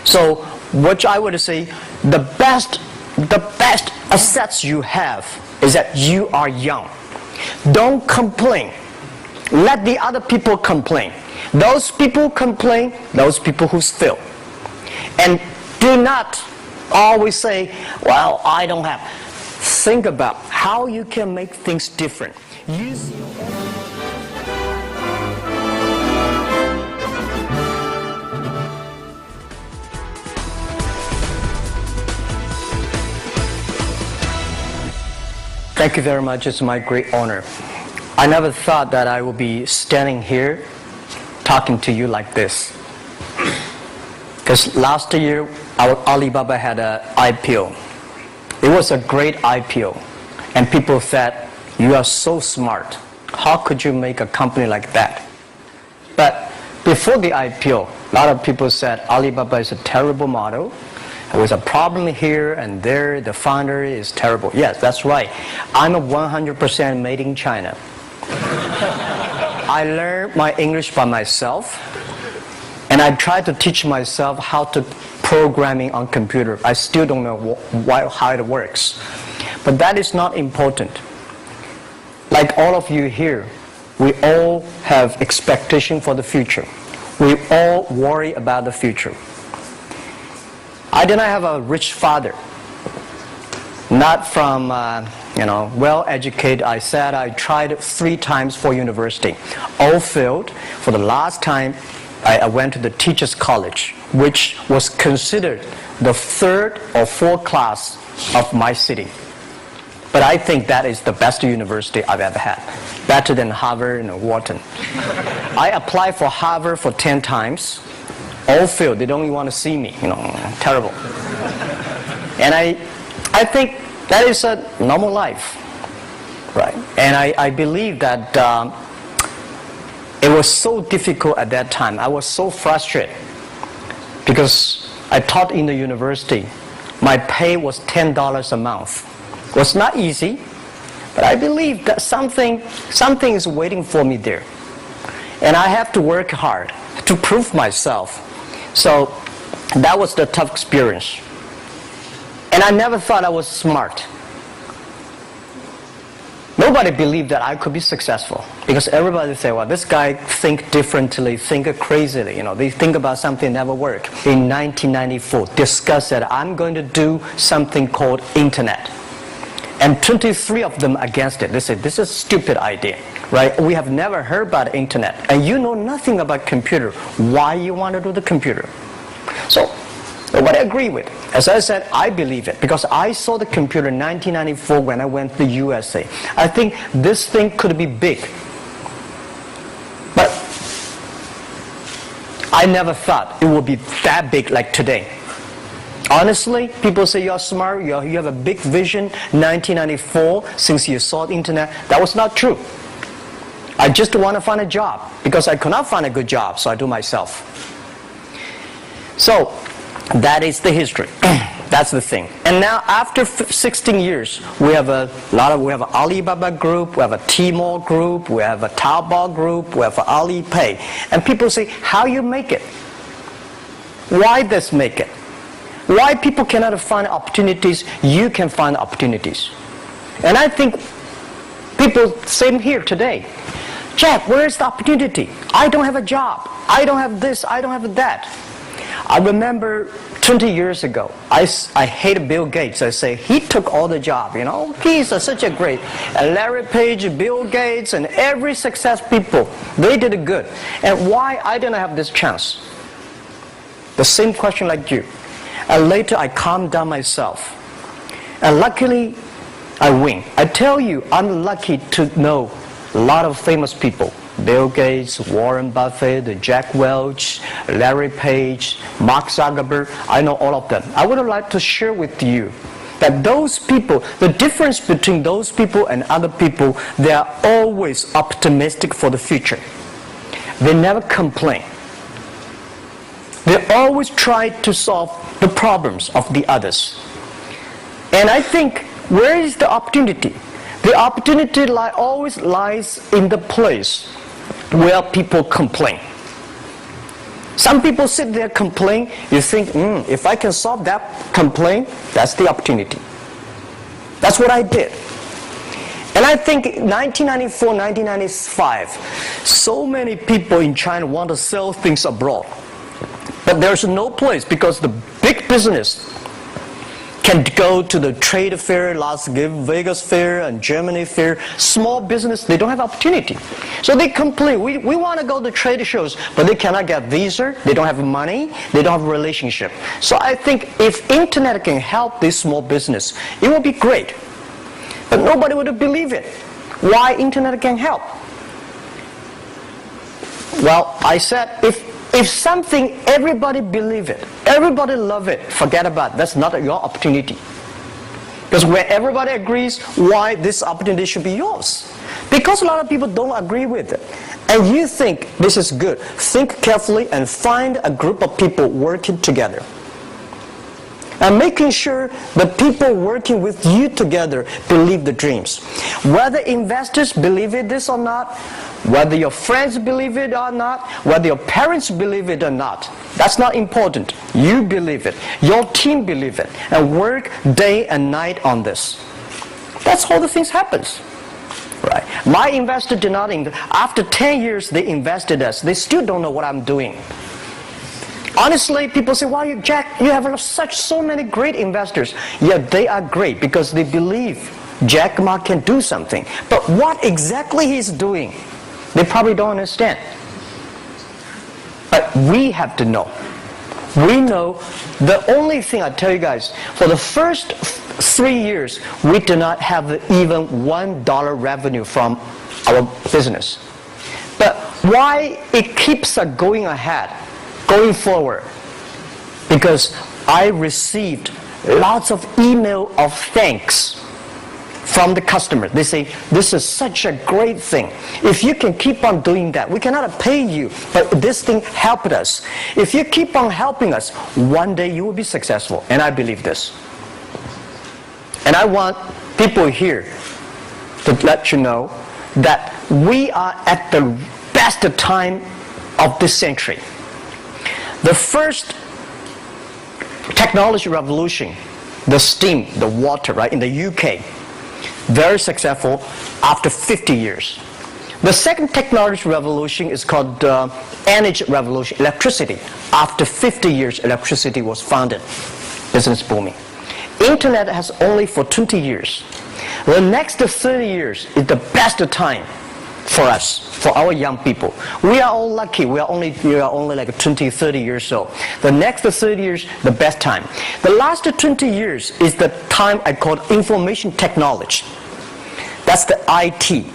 So what I would say, the best assets you have is that you are young. Don't complain. Let the other people complain. Those people complain, those people who fail. And do not always say, well, I don't have. Think about how you can make things different. Use your own. Thank you very much. It's my great honor. I never thought that I would be standing here talking to you like this. Because last year, our Alibaba had an IPO. It was a great IPO. And people said, you are so smart. How could you make a company like that? But before the IPO, a lot of people said Alibaba is a terrible model. There was a problem here and there. The founder is terrible. Yes, that's right. I'm a 100% made in China. I learned my English by myself, and I tried to teach myself how to programming on computer. I still don't know how it works. But that is not important. Like all of you here, we all have expectation for the future. We all worry about the future. I did not have a rich father, not from, well-educated. I said I tried 3 times for university. All failed. For the last time, I went to the teacher's college, which was considered the 3rd or 4th class of my city. But I think that is the best university I've ever had. Better than Harvard and Wharton. I applied for Harvard for 10 times. All failed. They don't even want to see me. Terrible. And I think that is a normal life, right? And I believe that it was so difficult at that time. I was so frustrated because I taught in the university. My pay was $10 a month. It was not easy, but I believe that something is waiting for me there. And I have to work hard to prove myself. So that was the tough experience. And I never thought I was smart. Nobody believed that I could be successful. Because everybody say, well, this guy think differently, think crazily. They think about something never work. In 1994, discussed that I'm going to do something called internet. And 23 of them against it. They said, this is a stupid idea, right? We have never heard about internet. And you know nothing about computer. Why you want to do the computer? So, nobody agreed with it. As I said, I believe it. Because I saw the computer in 1994 when I went to the USA. I think this thing could be big. But I never thought it would be that big like today. Honestly, people say you're smart, you have a big vision. 1994, since you saw the internet, that was not true. I just want to find a job because I could not find a good job, so I do myself. So that is the history. That's the thing. And now after 16 years, we have an Alibaba group, we have a Tmall group, we have a Taobao group, we have an Alipay. And people say, how you make it? Why this make it? Why people cannot find opportunities, you can find opportunities. And I think people, same here today. Jack, where is the opportunity? I don't have a job. I don't have this, I don't have that. I remember 20 years ago, I hated Bill Gates. I say, he took all the job, He's such a great. Larry Page, Bill Gates, and every success people, they did it good. And why I didn't have this chance? The same question like you. And later I calmed down myself. And luckily, I win. I tell you, I'm lucky to know a lot of famous people. Bill Gates, Warren Buffett, Jack Welch, Larry Page, Mark Zuckerberg. I know all of them. I would like to share with you that those people, the difference between those people and other people, they are always optimistic for the future. They never complain. They always try to solve the problems of the others. And I think, where is the opportunity? The opportunity always lies in the place where people complain. Some people sit there complain. You think, if I can solve that complaint, that's the opportunity. That's what I did. And I think 1994, 1995, so many people in China want to sell things abroad. But there's no place because the big business can go to the trade fair, Las Vegas fair and Germany fair. Small business, they don't have opportunity. So they complain, we want to go to trade shows, but they cannot get visa, they don't have money, they don't have a relationship. So I think if internet can help this small business, it will be great. But nobody would believe it. Why internet can help? Well, I said, if something, everybody believe it, everybody love it, forget about it. That's not your opportunity. Because when everybody agrees, why this opportunity should be yours? Because a lot of people don't agree with it. And you think this is good. Think carefully and find a group of people working together. And making sure the people working with you together believe the dreams. Whether investors believe it this or not, whether your friends believe it or not, whether your parents believe it or not, that's not important. You believe it. Your team believe it. And work day and night on this. That's how the things happens. Right? My investor did not invest. After 10 years, they invested us. They still don't know what I'm doing. Honestly, people say, "Wow, Jack, you have so many great investors." Yeah, they are great because they believe Jack Ma can do something. But what exactly he's doing, they probably don't understand. But we have to know. We know the only thing I tell you guys, for the first 3 years, we do not have even $1 revenue from our business. But why it keeps us going ahead? Going forward, because I received lots of email of thanks from the customer. They say, "This is such a great thing. If you can keep on doing that, we cannot pay you, but this thing helped us. If you keep on helping us, one day you will be successful." And I believe this. And I want people here to let you know that we are at the best time of this century. The first technology revolution, the steam, the water, right, in the UK, very successful after 50 years. The second technology revolution is called energy revolution, electricity. After 50 years, electricity was founded, business booming. Internet has only for 20 years. The next 30 years is the best time for us, for our young people. We are all lucky. We are only like 20, 30 years old. The next 30 years, the best time. The last 20 years is the time I call information technology. That's the IT.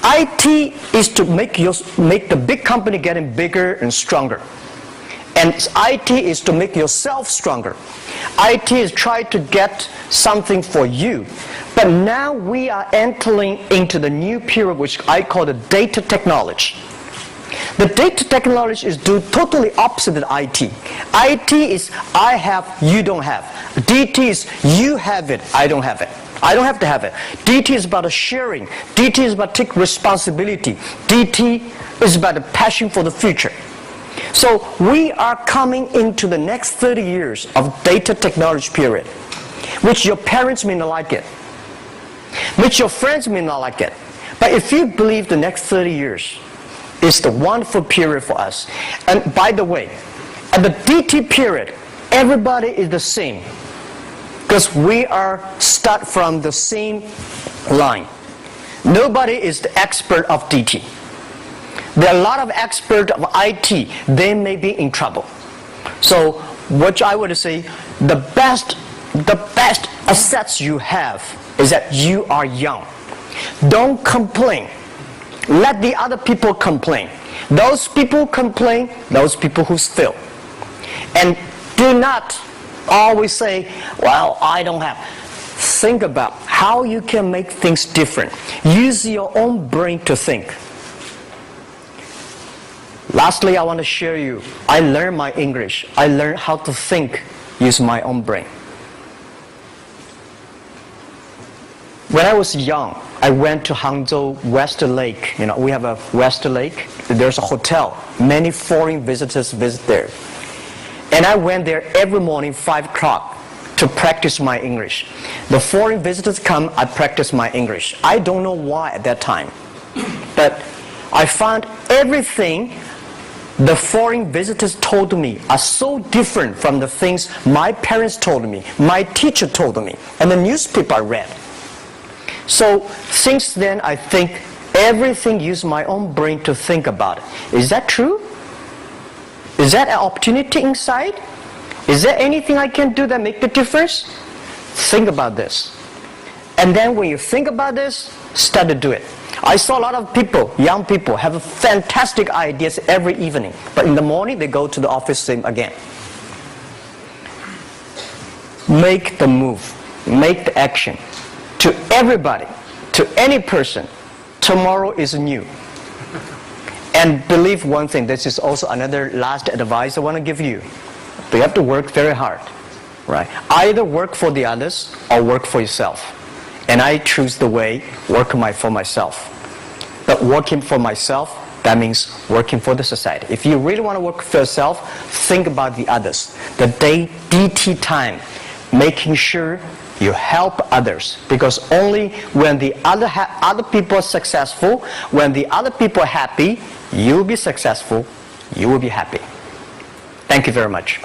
IT is to make the big company getting bigger and stronger. And IT is to make yourself stronger. IT is trying to get something for you. But now we are entering into the new period which I call the data technology. The data technology is totally opposite of IT. IT is I have, you don't have. DT is you have it, I don't have it. I don't have to have it. DT is about sharing. DT is about taking responsibility. DT is about the passion for the future. So we are coming into the next 30 years of data technology period, which your parents may not like it, which your friends may not like it. But if you believe the next 30 years is the wonderful period for us. And by the way, at the DT period, everybody is the same, because we are start from the same line. Nobody is the expert of DT. There are a lot of experts of IT. They may be in trouble. So what I would say, the best assets you have is that you are young. Don't complain. Let the other people complain. Those people complain, those people who fail. And do not always say, "Well, I don't have." Think about how you can make things different. Use your own brain to think. Lastly, I want to share you, I learned my English. I learned how to think using my own brain. When I was young, I went to Hangzhou West Lake. We have a West Lake. There's a hotel. Many foreign visitors visit there. And I went there every morning, 5 o'clock, to practice my English. The foreign visitors come, I practice my English. I don't know why at that time. But I found everything the foreign visitors told me are so different from the things my parents told me, my teacher told me, and the newspaper I read. So since then, I think everything use my own brain to think about it. Is that true? Is that an opportunity inside? Is there anything I can do that make the difference? Think about this. And then when you think about this, start to do it. I saw a lot of people, young people, have fantastic ideas every evening. But in the morning, they go to the office same again. Make the move. Make the action. To everybody, to any person, tomorrow is new. And believe one thing, this is also another last advice I want to give you. You have to work very hard, right? Either work for the others or work for yourself. And I choose the way, work for myself. But working for myself, that means working for the society. If you really want to work for yourself, think about the others. The DT time, making sure you help others. Because only when the other people are successful, when the other people are happy, you will be successful, you will be happy. Thank you very much.